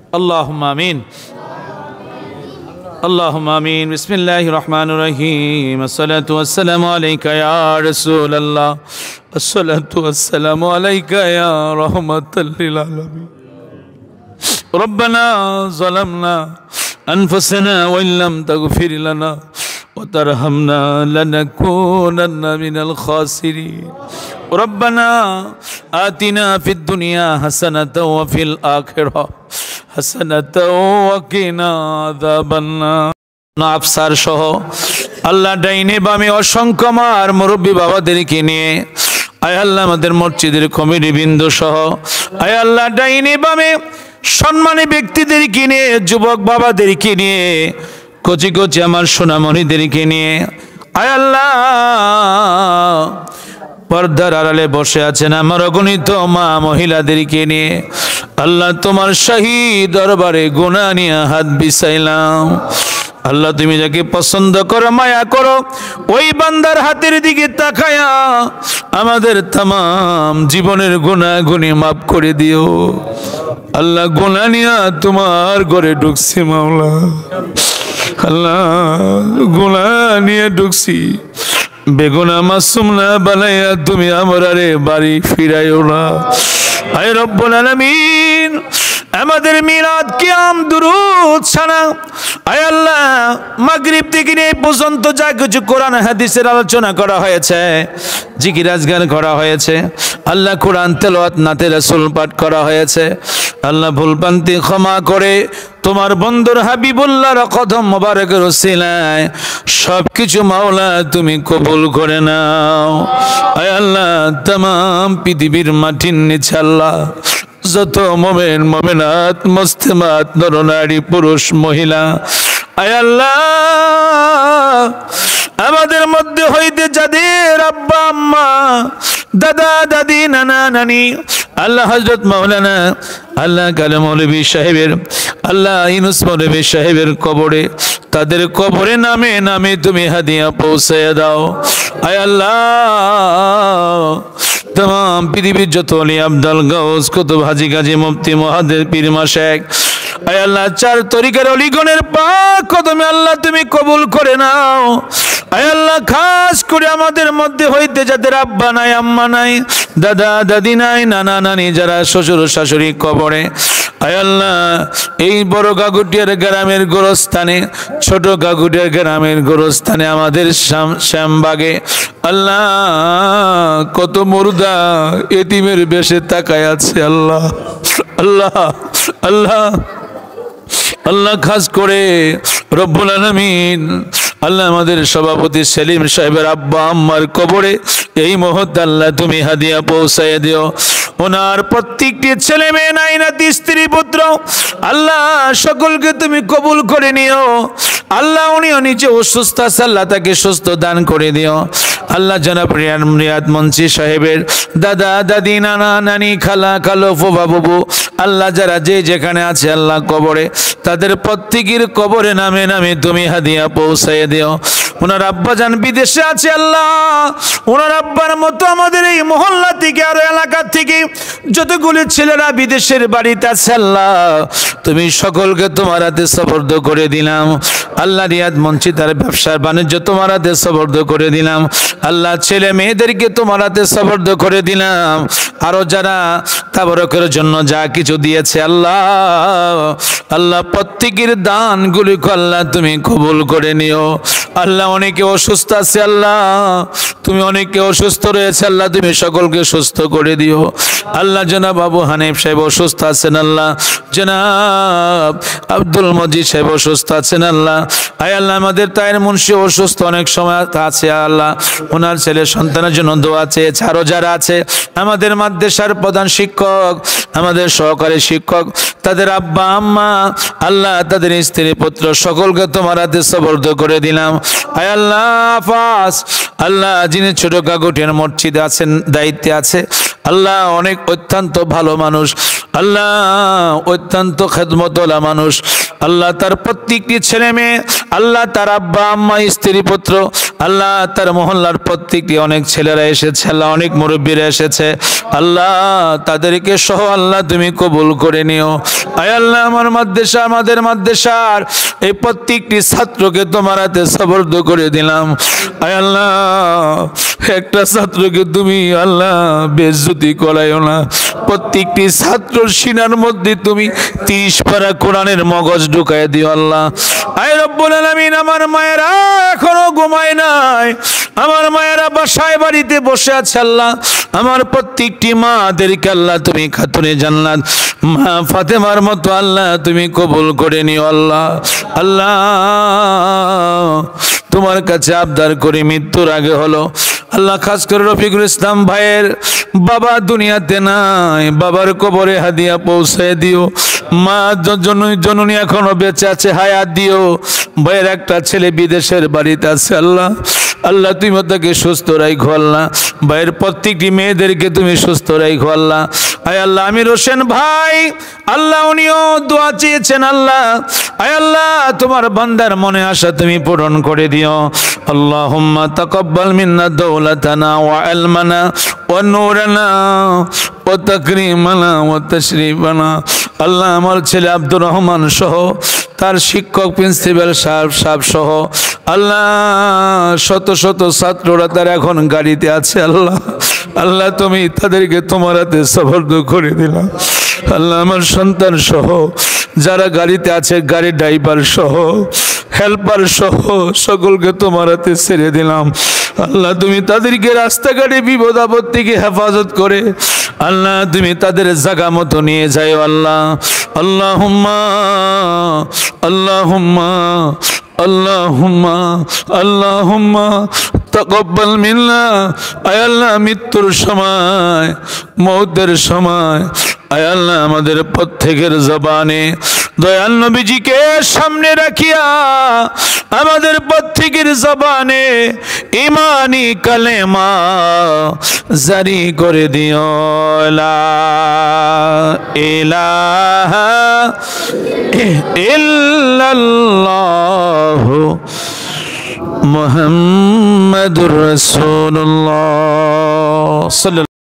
اللهم آمين اللهم آمين بسم الله الرحمن الرحيم الصلاة والسلام عليك يا رسول الله الصلاة والسلام عليك يا رحمة للعالمين ربنا ظلمنا أنفسنا وإن لم تغفر لنا وترحمنا لنكونن من الخاسرين ربنا آتنا في الدنيا حسنة وفي الآخرة حسنة وقنا عذاب النار আফসার সহ আল্লাহ ডাইনে বামে অসংখ্য আমার মুরব্বী বাবাদেরকে নিয়ে আয় আল্লাহ আমাদের মসজিদের কমিটি বৃন্দ সহ আয় আল্লাহ ডাইনে বামে সম্মানী ব্যক্তিদেরকে নিয়ে যুবক বাবাদেরকে নিয়ে কচি কচি আমার সোনামণিদেরকে নিয়ে আয় আল্লাহ পর্দার আড়ালে বসে আছেন আমার অগণিত মা মহিলাদেরকে নিয়ে আল্লাহ তোমার শাহী দরবারে গুনাহ নিয়ে হাত বিছাইলাম আল্লাহ তুমি যাকে পছন্দ করো মায়া করো ওই বান্দার হাতের দিকে তাকায়া আমাদের तमाम জীবনের গুনাহগুনি maaf করে দিও আল্লাহ গুনাহ নিয়ে তোমার ঘরে ঢুকছি মাওলা আল্লাহ গুনাহ নিয়ে ঢুকছি বেগুনা মাসুম না বানাইয়া তুমি আমারে বাড়ি ফিরাইও না আয় রব্বুল আলামিন আমাদের মিলাদ কিয়াম দুরূদ সানা আয় আল্লাহ মাগরিব থেকে নিয়ে পর্যন্ত যা কিছু কোরআন হাদিসের আলোচনা করা হয়েছে জিকির আজগার করা হয়েছে আল্লাহ কোরআন তেলাওয়াত নাতে রাসূল পাঠ করা হয়েছে আল্লাহ ভুলভ্রান্তি ক্ষমা করে তোমার বন্ধুর হাবিবুল্লাহর কদম মোবারকের ওসিলায় সবকিছু মাওলা তুমি কবুল করে নাও আয় আল্লাহ तमाम পৃথিবীর মাটির নিচে আল্লাহ যত মুমিন মুমিনাত মুসলিমাত নরনারী পুরুষ মহিলা আয় আল্লাহ আমাদের মধ্যে হইতে যাদের আব্বা আম্মা দাদা দাদি নানা নানি আল্লাহ হযরত মাওলানা আল্লাহ কালাম মৌলভী সাহেবের আল্লাহ ইউনুস মৌলভী সাহেবের কবরে তাদের কবরে নামে নামে তুমি হাদিয়া পৌঁছে দাও আয় আল্লাহ तमाम পৃথিবীর যত ওলি আব্দুল গাউস কুতুব হাজী গাজী মুফতি মুহাদ্দিস পীর মাশায়েখ আয় আল্লাহ চার তরিকার ওলিগণের পাক কদমে আল্লাহ তুমি কবুল করে নাও আয় আল্লাহ খাস করে আমাদের মধ্যে হইতে যাদের আব্বা নাই আম্মা নাই দাদা দাদি নাই নানা নানি যারা শ্বশুর শাশুড়ি কবরে আয় আল্লাহ এই বড় গাগুটিয়ার গ্রামের গোরস্থানে ছোট গাগুটিয়ার গ্রামের গোরস্থানে আমাদের শ্যামবাগে আল্লাহ কত মুর্দা এতিমের বেশে তাকায় আছে আল্লাহ আল্লাহ আল্লাহ আল্লাহ খাস করে রব্বুল আলামিন আল্লাহ আমাদের সভাপতি সেলিম সাহেবের আব্বা আম্মার কবরে এই মুহূর্তে আল্লাহ তুমি হাদিয়া পৌঁছায় দিও ওনার প্রত্যেকটি ছেলে মেয়ে নাই নাতি স্ত্রী পুত্র আল্লাহ সকলকে তুমি কবুল করে নিও আল্লাহ উনিও নিচে অসুস্থ আছে আল্লাহ তাকে সুস্থ দান করে দিও আল্লাহ জনাব রিয়াদ মুন্সি সাহেবের দাদা দাদি নানা নানি খালা খালো ফুফা বুবু আল্লাহ যারা যে যেখানে আছে আল্লাহ কবরে তাদের প্রত্যেকের কবরে নামে নামে তুমি হাদিয়া পৌঁছায় দিও ওনার আব্বা জান বিদেশে আছে আল্লাহ ওনার আব্বার মতো আমাদের এই মহল্লা থেকে আর এলাকা থেকে যতগুলো ছেলেরা বিদেশের বাড়িতে আছে আল্লাহ তুমি সকলকে তোমার হাতে সুপর্দ করে দিলাম আল্লাহ রিয়াদ মুন্সি তার ব্যবসার বাণিজ্য তোমার হাতে সুপর্দ করে দিলাম আল্লাহ ছেলে মেয়েদেরকে তোমার হাতে সুপর্দ করে দিলাম আরো যারা তাবরকের জন্য যা কিছু দিয়েছে আল্লাহ আল্লাহ প্রত্যেকের দানগুলিকে আল্লাহ তুমি কবুল করে নিও আল্লাহ অনেকে অসুস্থ আছে আল্লাহ তুমি অনেকে অসুস্থ রয়েছে আল্লাহ তুমি সকলকে সুস্থ করে দিও আল্লাহ জনাব আবু হানিফ সাহেব অসুস্থ আছেন আল্লাহ জনাব আব্দুল মজিদ সাহেব অসুস্থ আছেন আল্লাহ আয় আল্লাহ আমাদের তায়ের মুন্সি অসুস্থ অনেক সময় আছে আল্লাহ ওনার ছেলে সন্তানের জন্য দোয়া চেয়েছে আরো যারা আছে আমাদের মাদ্রাসার প্রধান শিক্ষক আমাদের সহকারী শিক্ষক তাদের আব্বা আম্মা আল্লাহ তাদের স্ত্রী পুত্র সকলকে তোমার হাতে সুপর্দ করে দিলাম আয় আল্লাহ আফাস আল্লাহ যিনি ছোট কাকুটিয়ার মসজিদে আছেন দায়িত্বে আছে আল্লাহ অনেক অত্যন্ত ভালো মানুষ আল্লাহ অত্যন্ত খেদমতওয়ালা মানুষ আল্লাহ তার প্রত্যেকটি ছেলে মেয়ে আল্লাহ তার আব্বা আম্মা স্ত্রী পুত্র আল্লাহ তার মহল্লার প্রত্যেকটি অনেক ছেলেরা এসেছে আল্লাহ, অনেক মুরব্বীরা এসেছে আল্লাহ, তাদেরকে সহ আল্লাহ তুমি কবুল করে নিও। আয় আল্লাহ আমার মাদ্রাসা, আমাদের মাদ্রাসার এই প্রত্যেকটি ছাত্রকে তোমার হাতে সুপর্দ করে দিলাম। আয় আল্লাহ একটা ছাত্রকে তুমি আল্লাহ বেইজ্জতি করাইও না। প্রত্যেকটি ছাত্রর সিনার মধ্যে তুমি 30 পারা কোরআনের মগজ ঢুকায় দিও আল্লাহ। আয় রব্বুল আলামিন, আমার মায়েরা এখনো ঘুমায় নাই, আমার মায়েরা বাসায় বাড়িতে বসে আছে আল্লাহ, আমার প্রত্যেকটি মাদেরকে আল্লাহ তুমি খাতুনে জান্নাত মা ফাতেমার মতো আল্লাহ তুমি কবুল করে নিও আল্লাহ। আল্লাহ তোমার কাছে আবদার করে মৃত্যুর আগে হলো আল্লাহ, খাস করে রফিকুল ইসলাম ভাইয়ের বাবা দুনিয়াতে নাই, বাবার কবরে হাদিয়া পৌঁছায় দিও। মা জননী এখনো বেঁচে আছে, হায়াত দিও। ভাইয়ের একটা ছেলে বিদেশের বাড়িতে আছে আল্লাহ, আল্লাহ তুমি তাকে সুস্থ রাখো আল্লাহ। ভাইয়ের প্রত্যেকটি মেয়েদেরকে তুমি সুস্থ রাখো আল্লাহ। আয় আল্লাহ আমির হোসেন ভাই আল্লাহ উনিও দোয়া চেয়েছেন আল্লাহ, আয় আল্লাহ তোমার বান্দার মনে আশা তুমি পূরণ করে দিও। আল্লাহুম্মা তাকাব্বাল মিন্না দাওলাতানা ওয়া ইলমানা ওয়া নূরানা ওয়া তাকরীমানা ওয়া তাশরীফানা। আল্লাহ আমার ছেলে আব্দুর রহমান সহ তার শিক্ষক প্রিন্সিপাল সাহেব সহ আল্লাহ শত শত ছাত্ররা তার এখন গাড়িতে আছে আল্লাহ, আল্লাহ তুমি তাদেরকে তোমার হাতে সুপর্দ করে দিলাম আল্লাহ। আমার সন্তান সহ যারা গাড়িতে আছে, গাড়ির ড্রাইভার সহ হেল্পার সহ সকলকে তোমার হাতে ছেড়ে দিলাম আল্লাহ। তুমি তাদেরকে রাস্তাঘাটে বিপদ আপদ থেকে হেফাজত করে আল্লাহ তুমি তাদের জায়গা মতো নিয়ে যাও আল্লাহ। আল্লাহুম্মা আল্লাহুম্মা আল্লাহুম্মা আল্লাহুম্মা তাকাব্বাল মিন্না। আয় আল্লাহ মৃত্যুর সময়, মওতের সময় আয় আল্লাহ আমাদের প্রত্যেকের জবানে দয়াল নবীজিকে সামনে রাখিয়া আমাদের প্রত্যেকের জবানে ঈমানি কালেমা জারি করে দিও। লা ইলাহা ইল্লাল্লাহু মুহাম্মাদুর রাসূলুল্লাহ।